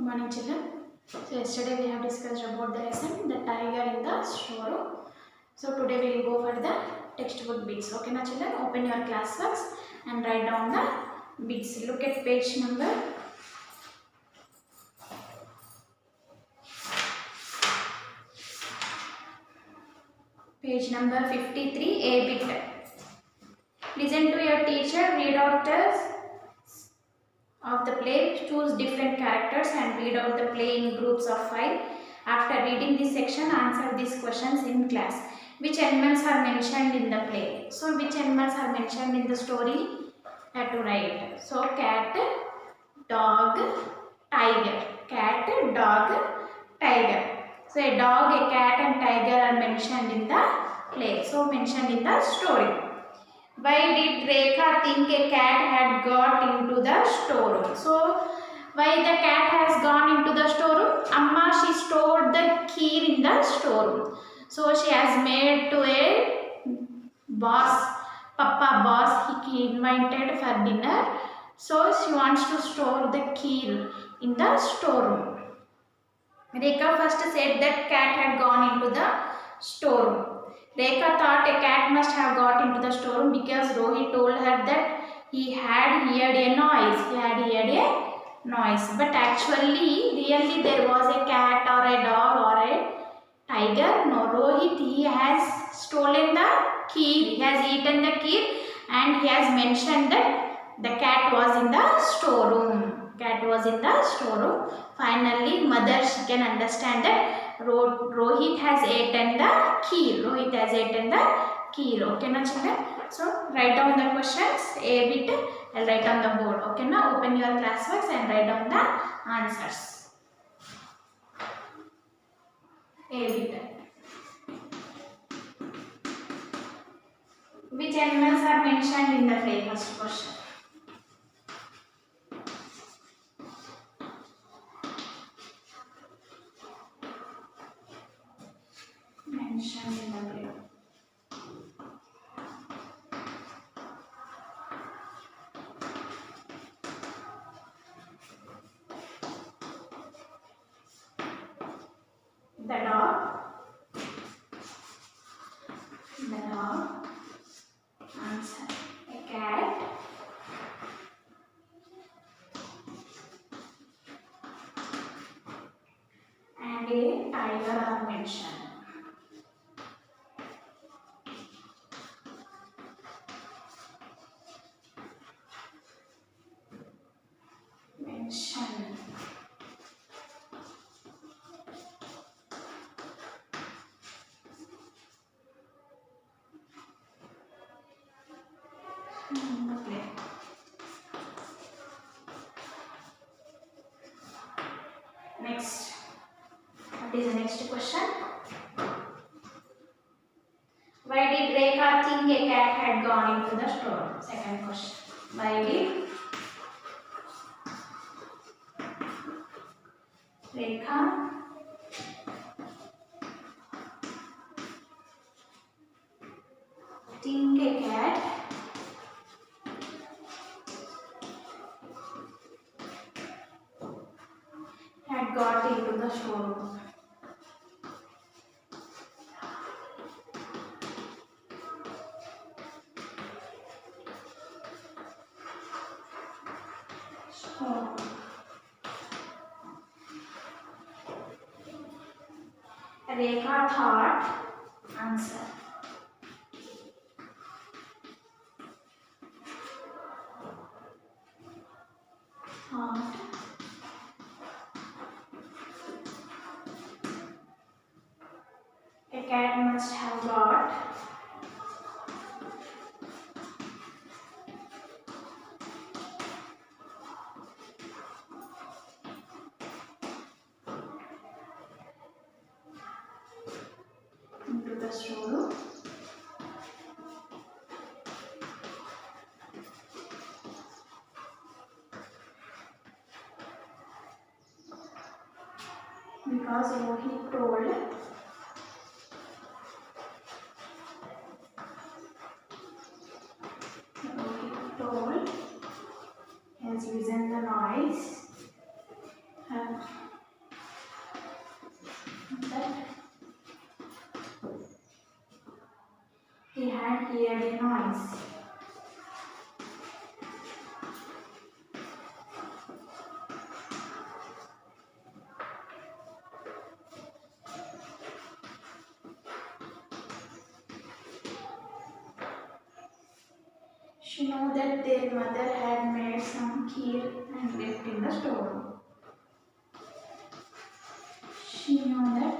morning children. So yesterday we have discussed about the lesson the tiger in the storeroom. So today we will go for the textbook bits. Okay na children, open your class works and write down the bits. Look at page number 53, A bit. Listen to your teacher read out of the play, choose different characters and read out the play in groups of 5. After reading this section, answer these questions in class. Which animals are mentioned in the play? So, which animals are mentioned in the story? You have to write. So, cat, dog, tiger. Cat, dog, tiger. So, a dog, a cat and tiger are mentioned in the play. So, mentioned in the story. Why did Rekha think a cat had got into the storeroom? So, why the cat has gone into the storeroom? Amma, she stored the key in the storeroom. So, she has made to a boss, Papa boss, he invited for dinner. So, she wants to store the key in the storeroom. Rekha first said that cat had gone into the storeroom. Rekha thought a cat must have got into the storeroom because Rohit told her that he had heard a noise. But actually, really there was a cat or a dog or a tiger. No, Rohit, he has stolen the key. He has eaten the key and he has mentioned that the cat was in the storeroom. Cat was in the storeroom. Finally, mother, she can understand that Rohit has eaten the key. Rohit has eaten the key. Okay, na children? So, write down the questions. A bit, I'll write on the board. Okay, now open your class works and write down the answers. A bit. Which animals are mentioned in the play? First question. Mentioned in the play. The dog. Answer. A cat. And a tiger are mentioned. Next, what is the next question? Why did Rekha think a cat had gone into the store? Second question. Why did Rekha think a cat had got into the storeroom? Rekha thought. Answer. Thought a cat must have got into the storeroom. Because Rohit told has listened the noise She knew that their mother had made some kheer and left in the storeroom. She knew that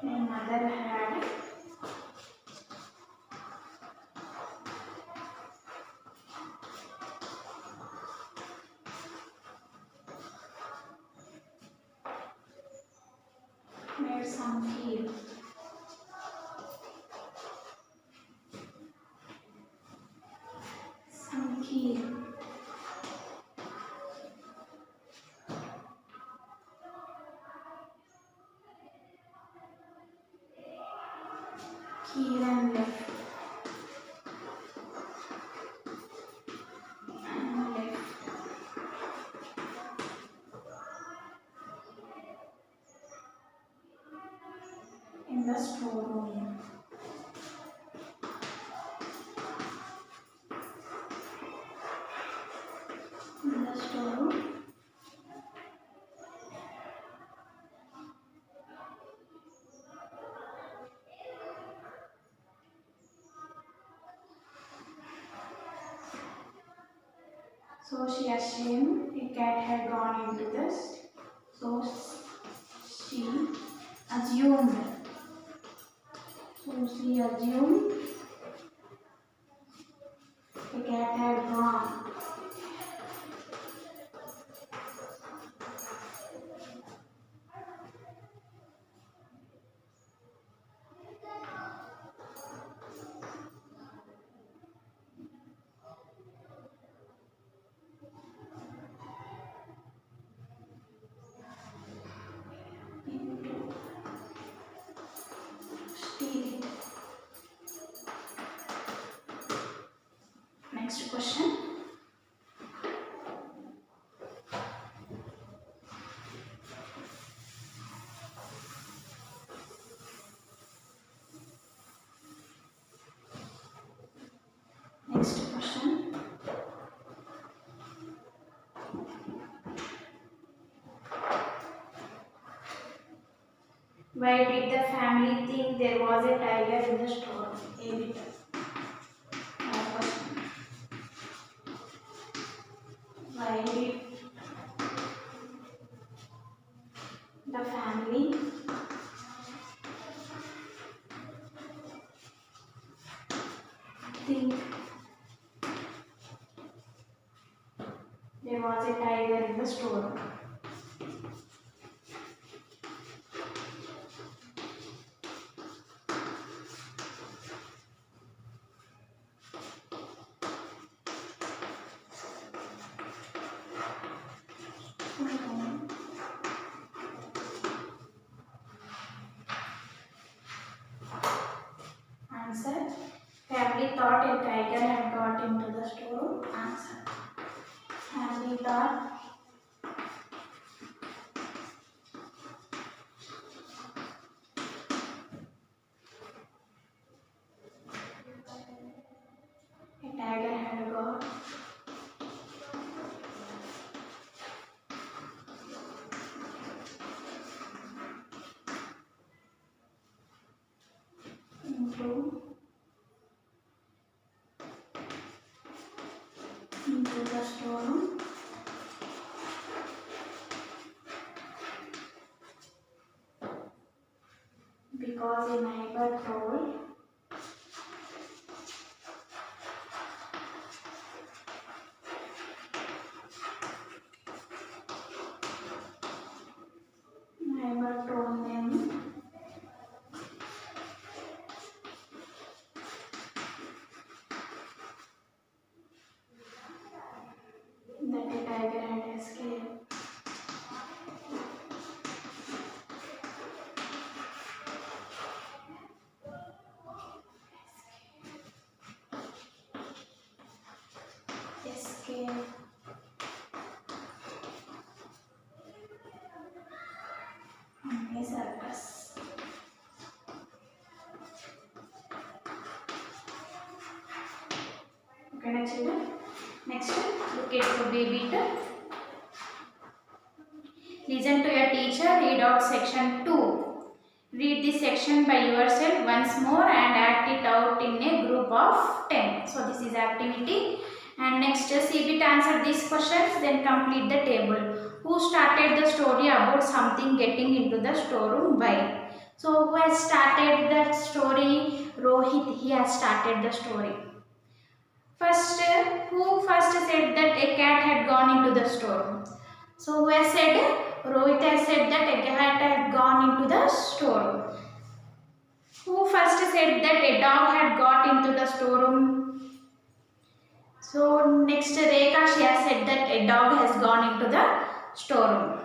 their mother had made some kheer. Some kheer. Kheer and left. And left. In the storeroom. In the storeroom. So she assumed a cat had gone into this. So she assumed. So she assumed a cat had gone. Into steal it. Next question. Next question. Why did the family think there was a tiger in the store? A bit. Question. Why did the family think there was a tiger in the store? Answer. Family thought a tiger had got into the store. Answer. Family thought a tiger had got into the storeroom because a neighbor told them that a tiger had escaped. Escape. A circus. Okay, now children. Next, look at the baby turn. Listen to your teacher read out section 2. Read this section by yourself once more and act it out in a group of 10. So this is activity. And next, see it answer these questions, then complete the table. Who started the story about something getting into the storeroom? Why? So who has started that story? Rohit, he has started the story. First, who first said that a cat had gone into the storeroom? So who has said? Rohit has said that a cat had gone into the storeroom. Who first said that a dog had got into the storeroom? So next, Rekha, she has said that a dog has gone into the storeroom.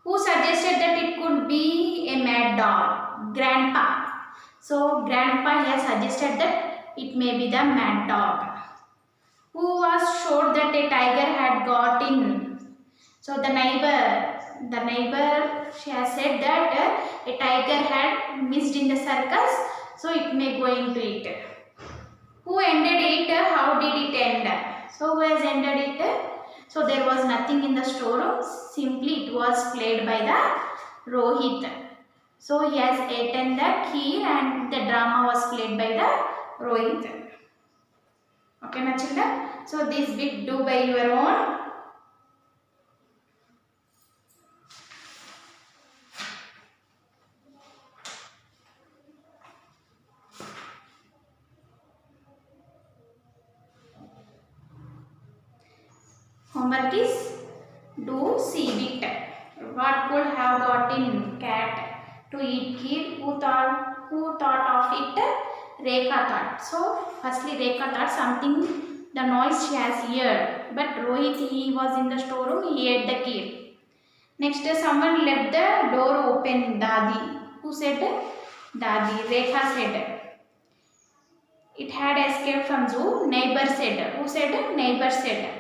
Who suggested that it could be a mad dog? Grandpa. So grandpa has suggested that it may be the mad dog. Who was showed that a tiger had got in? So the neighbor, she has said that a tiger had missed in the circus, so it may go into it. Who ended it? How did it end? So who has ended it? So there was nothing in the storeroom, simply it was played by the Rohit. So he has eaten the kheer and the drama was played by the Rohit. Okay, my children? So this bit do by your own. Homework is do see it. What could have gotten cat to eat kheer? Who thought of it? Rekha thought. So firstly Rekha thought something, the noise she has heard. But Rohit, he was in the storeroom, he ate the kheer. Next, someone left the door open. Dadi. Who said? Dadi. Rekha said. It had escaped from zoo. Neighbor said. Who said? Neighbor said.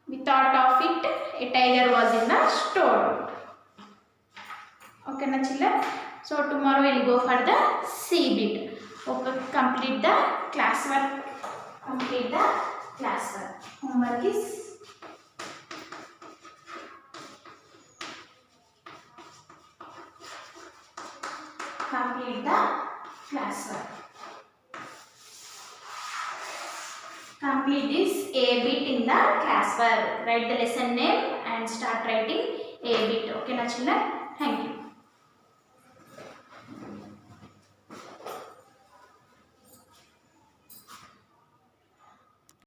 We thought of it, a tiger was in the store. Okay, na children? So tomorrow we will go for the C bit. Okay, complete the classwork. Homework is complete the classwork. Complete this A bit in the classwork. Write the lesson name and start writing A bit. Okay, na children? Thank you.